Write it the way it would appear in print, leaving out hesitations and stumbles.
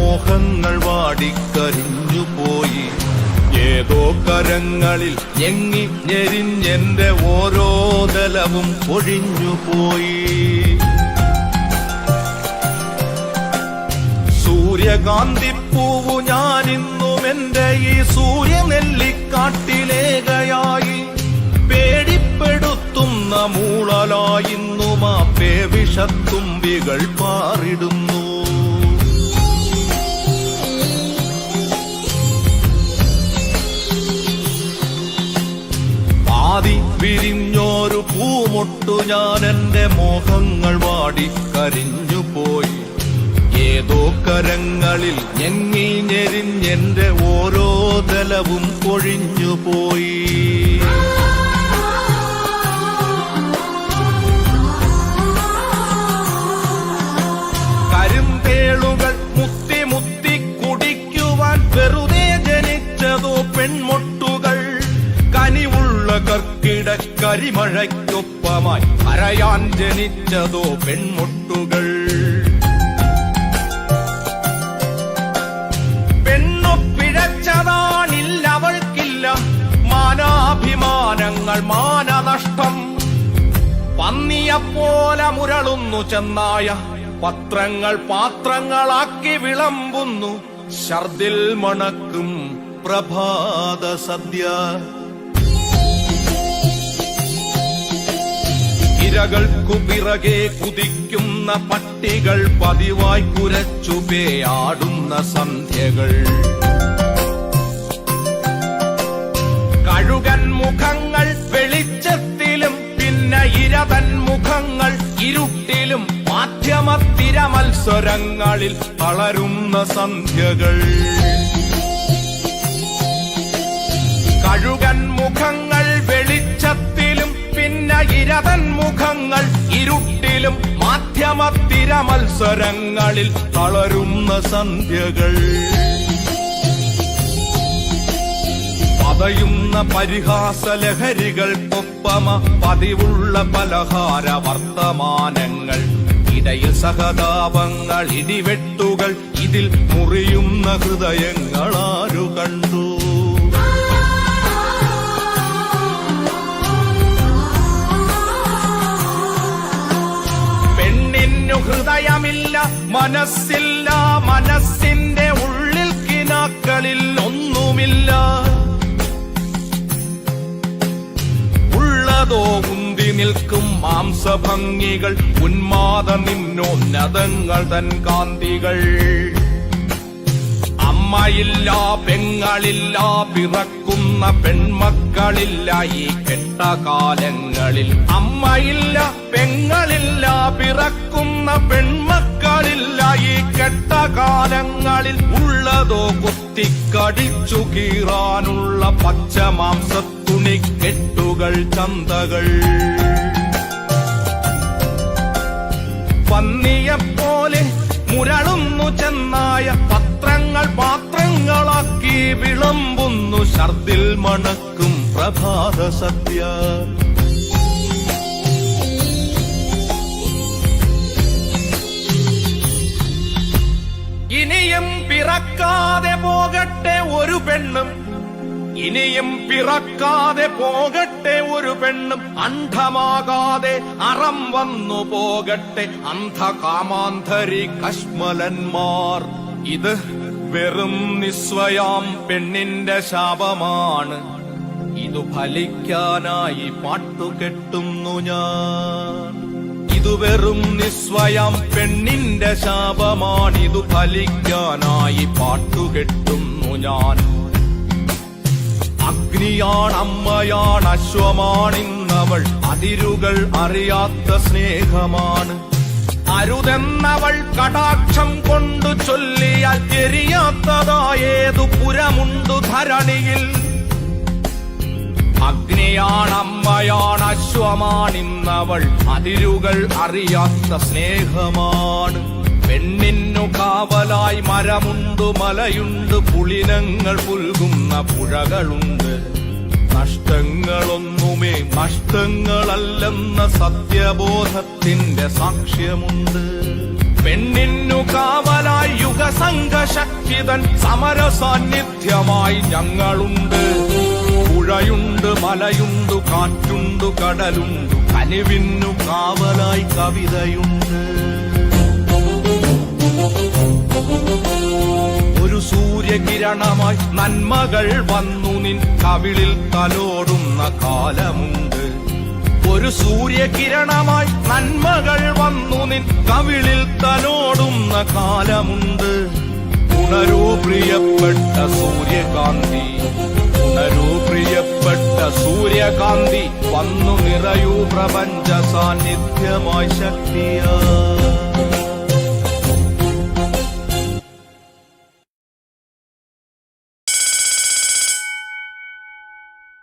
മോഹങ്ങൾ വാടിക്കരിഞ്ഞുപോയി. ഏതോ കരങ്ങളിൽ ഞെങ്ങി ഞെരിഞ്ഞെന്റെ ഓരോ ദലവും ഒഴിഞ്ഞുപോയി. സൂര്യകാന്തിപ്പൂവു ഞാനിന്നും എന്റെ ഈ സൂര്യനെല്ലിക്കാട്ടിലേകയായി. പേടിപ്പെടുത്തുന്ന മൂളലായിന്നും ആ പേവിഷത്തുമ്പികൾ പാറിടുന്നു. പാതി വിരിഞ്ഞോരു പൂമൊട്ടു ഞാൻ എന്റെ മോഹങ്ങൾ വാടിക്കരിഞ്ഞുപോയി. ഏതോ കരങ്ങളിൽ ഞെങ്ങി ഞെരിഞ്ഞെന്റെ ഓരോ ദലവും പൊഴിഞ്ഞുപോയി. കരിന്തേളുകൾ മുത്തി മുത്തി കുടിക്കുവാൻ വെറുതെ ജനിച്ചതോ പെൺമൊട്ടുകൾ. കനിവുള്ള കർക്കിട കരിമഴയ്ക്കൊപ്പമായി കരയാൻ ജനിച്ചതോ പെൺമൊട്ടുകൾ. അവൾക്കില്ല മാനാഭിമാനങ്ങൾ മാനനഷ്ടം. പന്നിയെപ്പോലെ മുരളുന്നു ചെന്നായ പത്രങ്ങൾ പാത്രങ്ങളാക്കി വിളമ്പുന്നു. ഛർദിൽ മണക്കും പ്രഭാത സദ്യ. ഇരകൾക്കു പിറകെ കുതിക്കുന്ന പട്ടികൾ പതിവായി കുരച്ചുപേയാടുന്ന സന്ധ്യകൾ. കഴുകൻ മുഖങ്ങൾ വെളിച്ചത്തിലും പിന്നെ ഇരതൻ മുഖങ്ങൾ ഇരുട്ടിലും. മാധ്യമത്തിര മത്സരങ്ങളിൽ തളരുന്ന സന്ധ്യകൾ. കഴുകൻ മുഖങ്ങൾ വെളിച്ചത്തിലും പിന്നെ ഇരതൻ മുഖങ്ങൾ ഇരുട്ടിലും. മാധ്യമത്തിര മത്സരങ്ങളിൽ തളരുന്ന സന്ധ്യകൾ. പതയുന്ന പരിഹാസലഹരികൾക്കൊപ്പമ പതിവുള്ള പലഹാര വർത്തമാനങ്ങൾ. ഇടയിൽ സഹതാപങ്ങൾ ഇടിവെട്ടുകൾ. ഇതിൽ മുറിയുന്ന ഹൃദയങ്ങളാരു കണ്ടു? പെണ്ണിനു ഹൃദയമില്ല മനസ്സില്ല. മനസ്സിന്റെ ഉള്ളിൽ കിനാക്കളിൽ ഒന്നുമില്ല. ഉള്ളതോ ഉന്തി നിൽക്കും മാംസഭംഗികൾ. ഉന്മാദ നിന്നോന്നതങ്ങൾ തൻ കാന്തികൾ. അമ്മയില്ല പെങ്ങളില്ല പിറക്കുന്ന പെൺമക്കളില്ല ഈ കെട്ടകാലങ്ങളിൽ. അമ്മയില്ല പെങ്ങളില്ല പിറക്കുന്ന പെൺമക്കളില്ല ഈ കെട്ടകാലങ്ങളിൽ. ഉള്ളതോ കുത്തിക്കടിച്ചു കീറാനുള്ള പച്ചമാംസത്തുണിക്കെട്ടുകൾ ചന്തകൾ. പന്നിയെപ്പോലെ മുരളുന്നു ചെന്നായ പത്രങ്ങൾ പാത്രങ്ങളാക്കി വിളമ്പുന്നു. ഛർദിൽ മണക്കും പ്രഭാത സദ്യ. ഇനിയും പിറക്കാതെ പോകട്ടെ ഒരു പെണ്ണും. ഇനിയും പിറക്കാതെ പോകട്ടെ ഒരു പെണ്ണും. അന്ധമാകാതെ അറം വന്നു പോകട്ടെ അന്ധകാമാന്ധരി കശ്മലന്മാർ. ഇത് വെറും നിസ്വയാം പെണ്ണിന്റെ ശാപമാണ്. ഇതു ഫലിക്കാനായി പാട്ടുകെട്ടുന്നു ഞാൻ. ഇതു വെറും നിസ്വയം പെണ്ണിന്റെ ശാപമാണിതു ഫലിക്കാനായി പാട്ടുകെട്ടുന്നു ഞാൻ. അഗ്നിയാണമ്മയാണ് അശ്വമാണിന്നവൾ. അതിരുകൾ അറിയാത്ത സ്നേഹമാണ്. അരുതെന്നവൾ കടാക്ഷം കൊണ്ടു ചൊല്ലിയാൽ എരിയാത്തതായേതു പുരമുണ്ടു ധരണിയിൽ. അഗ്നിയാണമ്മയാണ് അശ്വമാണിന്നവൾ. അതിരുകൾ അറിയാത്ത സ്നേഹമാണ്. പെണ്ണിന്നു കാവലായി മരമുണ്ട് മലയുണ്ട്. പുളിനങ്ങൾ പുൽകുന്ന പുഴകളുണ്ട്. നഷ്ടങ്ങളൊന്നുമേ നഷ്ടങ്ങളല്ലെന്ന സത്യബോധത്തിന്റെ സാക്ഷ്യമുണ്ട്. പെണ്ണിന്നു കാവലായി യുഗസംഘശക്തിതൻ സമര സാന്നിധ്യമായി ഞങ്ങളുണ്ട്. പുഴയുണ്ട്, മലയുണ്ട്, കാറ്റുണ്ട്, കടലുണ്ട്, കനിവിന്നു കാവലായി കവിതയുണ്ട്. ഒരു സൂര്യകിരണമായി നന്മകൾ വന്നു നിൻ കവിളിൽ തലോടുന്ന കാലമുണ്ട്. ഒരു സൂര്യകിരണമായി നന്മകൾ വന്നു നിൻ കവിളിൽ തലോടുന്ന കാലമുണ്ട്. ഉണരൂ പ്രിയപ്പെട്ട സൂര്യകാന്തി, ഉണരൂ പ്രിയപ്പെട്ട സൂര്യകാന്തി, വന്നു നിറയൂ പ്രപഞ്ച സാന്നിധ്യമായി ശക്തിയാ.